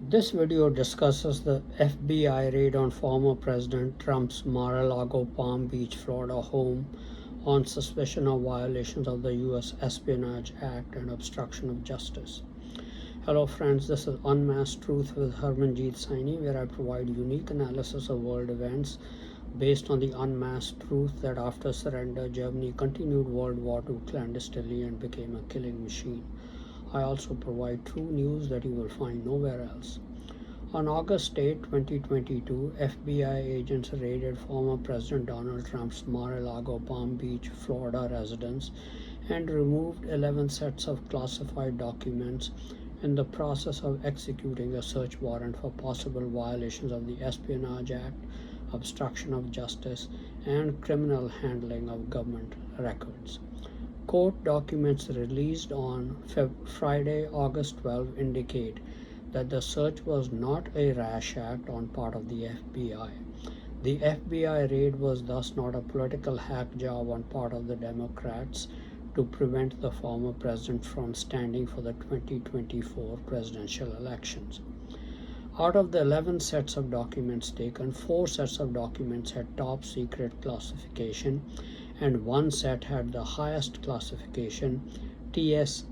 This video discusses the FBI raid on former President Trump's Mar-A-Lago, Palm Beach, Florida home on suspicion of violations of the U.S. Espionage Act and obstruction of justice. Hello friends, this is Unmasked Truth with Harmanjit Saini, where I provide unique analysis of world events based on the unmasked truth that after surrender, Germany continued World War II clandestinely and became a killing machine. I also provide true news that you will find nowhere else. On August 8, 2022, FBI agents raided former President Donald Trump's Mar-A-Lago, Palm Beach, Florida residence and removed 11 sets of classified documents in the process of executing a search warrant for possible violations of the Espionage Act, obstruction of justice, and criminal handling of government records. Court documents released on Friday, August 12 indicate that the search was not a rash act on part of the FBI. The FBI raid was thus not a political hack job on part of the Democrats to prevent the former president from standing for the 2024 presidential elections. Out of the 11 sets of documents taken, 4 sets of documents had top secret classification and 1 set had the highest classification, TS/SCI,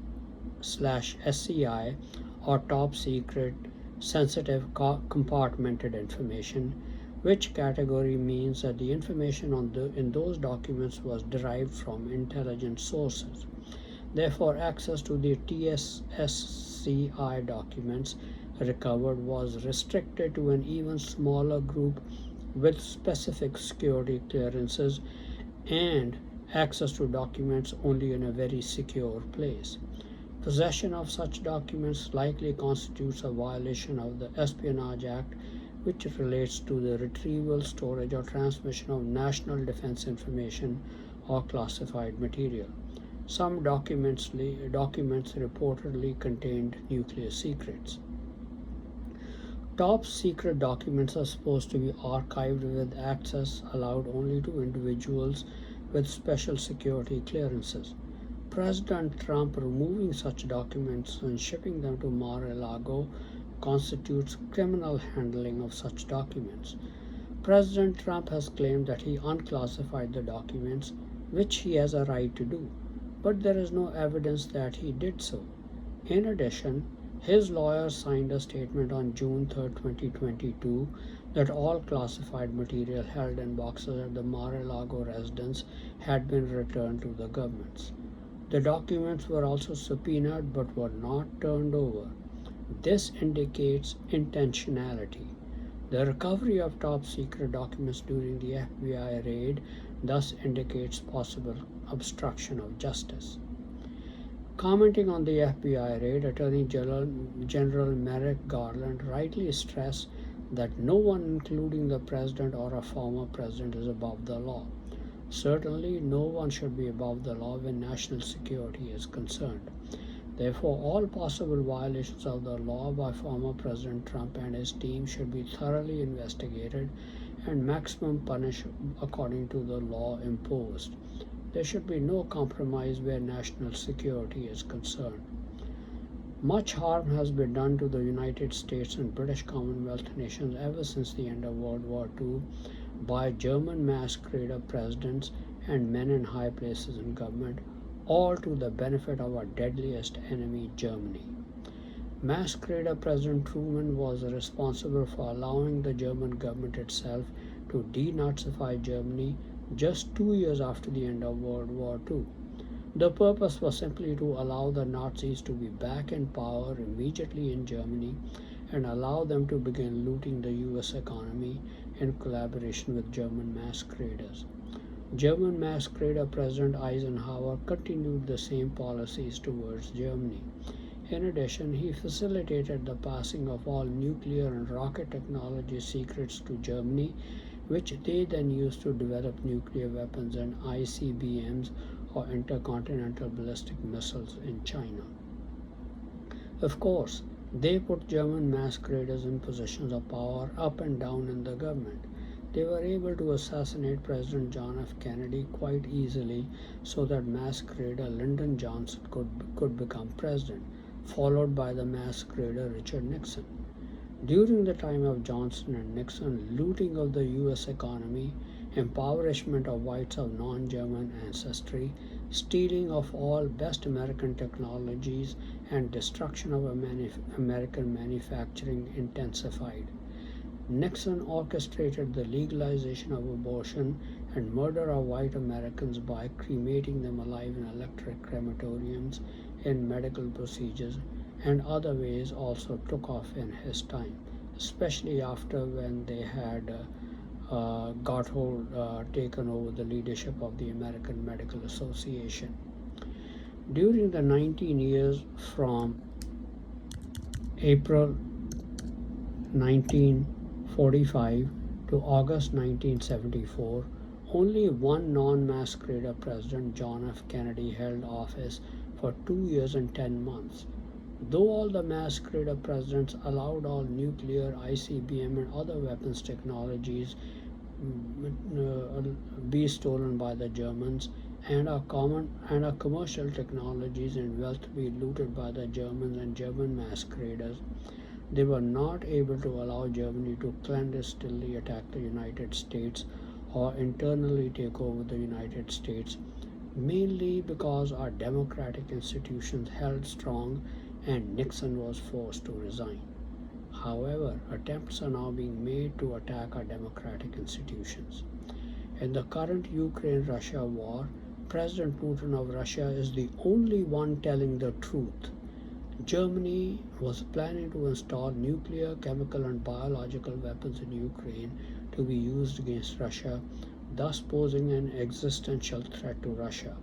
or top secret sensitive compartmented information, which category means that the information in those documents was derived from intelligence sources. Therefore, access to the TS/SCI documents recovered was restricted to an even smaller group with specific security clearances and access to documents only in a very secure place. Possession of such documents likely constitutes a violation of the Espionage Act, which relates to the retrieval, storage, or transmission of national defense information or classified material. Some documents reportedly contained nuclear secrets. Top secret documents are supposed to be archived with access allowed only to individuals with special security clearances. President Trump removing such documents and shipping them to Mar-A-Lago constitutes criminal handling of such documents. President Trump has claimed that he unclassified the documents, which he has a right to do, but there is no evidence that he did so. In addition, his lawyer signed a statement on June 3, 2022 that all classified material held in boxes at the Mar-A-Lago residence had been returned to the governments. The documents were also subpoenaed but were not turned over. This indicates intentionality. The recovery of top secret documents during the FBI raid thus indicates possible obstruction of justice. Commenting on the FBI raid, Attorney General Merrick Garland rightly stressed that no one, including the president or a former president, is above the law. Certainly, no one should be above the law when national security is concerned. Therefore, all possible violations of the law by former President Trump and his team should be thoroughly investigated and maximum punished according to the law imposed. There should be no compromise where national security is concerned. Much harm has been done to the United States and British Commonwealth nations ever since the end of World War II by German masquerader presidents and men in high places in government, all to the benefit of our deadliest enemy, Germany. Masquerader President Truman was responsible for allowing the German government itself to denazify Germany just 2 years after the end of World War II. The purpose was simply to allow the Nazis to be back in power immediately in Germany and allow them to begin looting the US economy in collaboration with German masqueraders. German masquerader President Eisenhower continued the same policies towards Germany. In addition, he facilitated the passing of all nuclear and rocket technology secrets to Germany, which they then used to develop nuclear weapons and ICBMs or intercontinental ballistic missiles in China. Of course, they put German masqueraders in positions of power up and down in the government. They were able to assassinate President John F. Kennedy quite easily so that masquerader Lyndon Johnson could become president, followed by the masquerader Richard Nixon. During the time of Johnson and Nixon, looting of the U.S. economy, impoverishment of whites of non German ancestry, stealing of all best American technologies, and destruction of American manufacturing intensified. Nixon orchestrated the legalization of abortion and murder of white Americans by cremating them alive in electric crematoriums, in medical procedures, and other ways also took off in his time, especially after when they had taken over the leadership of the American Medical Association. During the 19 years from April 1945 to August 1974, only one non-masquerader president, John F. Kennedy, held office for 2 years and 10 months. Though all the masquerader presidents allowed all nuclear, ICBM, and other weapons technologies be stolen by the Germans, and our commercial technologies and wealth be looted by the Germans and German masqueraders, they were not able to allow Germany to clandestinely attack the United States or internally take over the United States, mainly because our democratic institutions held strong and Nixon was forced to resign. However, attempts are now being made to attack our democratic institutions. In the current Ukraine Russia war, President Putin of Russia is the only one telling the truth. Germany was planning to install nuclear, chemical, and biological weapons in Ukraine to be used against Russia, thus posing an existential threat to Russia.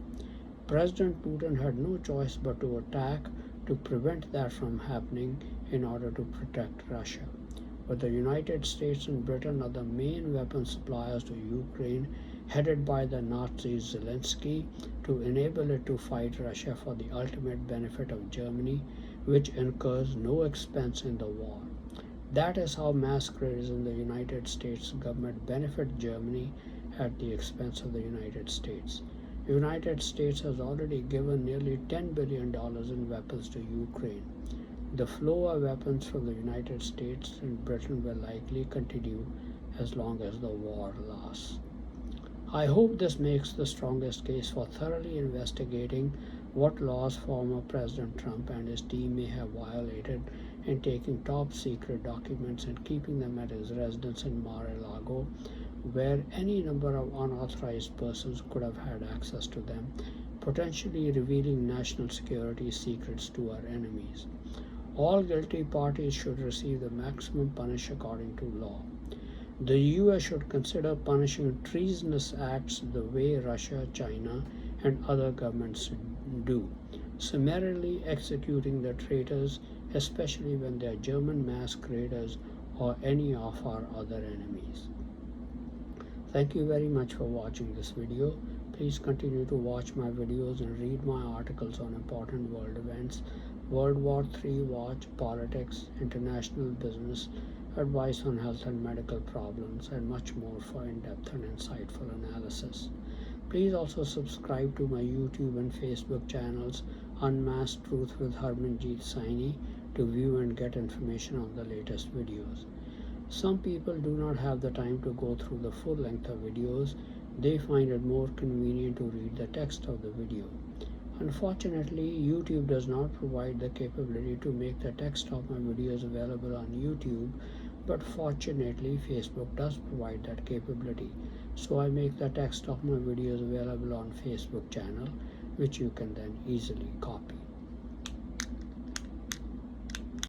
President Putin had no choice but to attack to prevent that from happening in order to protect Russia. But the United States and Britain are the main weapon suppliers to Ukraine, headed by the Nazi Zelensky, to enable it to fight Russia for the ultimate benefit of Germany, which incurs no expense in the war. That is how masqueraders in the United States government benefit Germany at the expense of the United States. The United States has already given nearly $10 billion in weapons to Ukraine. The flow of weapons from the United States and Britain will likely continue as long as the war lasts. I hope this makes the strongest case for thoroughly investigating what laws former President Trump and his team may have violated in taking top secret documents and keeping them at his residence in Mar-A-Lago, where any number of unauthorized persons could have had access to them, potentially revealing national security secrets to our enemies. All guilty parties should receive the maximum punishment according to law. The US should consider punishing treasonous acts the way Russia, China, and other governments do, summarily executing the traitors, especially when they are German masqueraders or any of our other enemies. Thank you very much for watching this video. Please continue to watch my videos and read my articles on important world events, World War III watch, politics, international business, advice on health and medical problems, and much more for in-depth and insightful analysis. Please also subscribe to my YouTube and Facebook channels, Unmasked Truth with Harmanjit Saini, to view and get information on the latest videos. Some people do not have the time to go through the full length of videos. They find it more convenient to read the text of the video. Unfortunately, YouTube does not provide the capability to make the text of my videos available on YouTube, but fortunately Facebook does provide that capability. So I make the text of my videos available on Facebook channel, which you can then easily copy.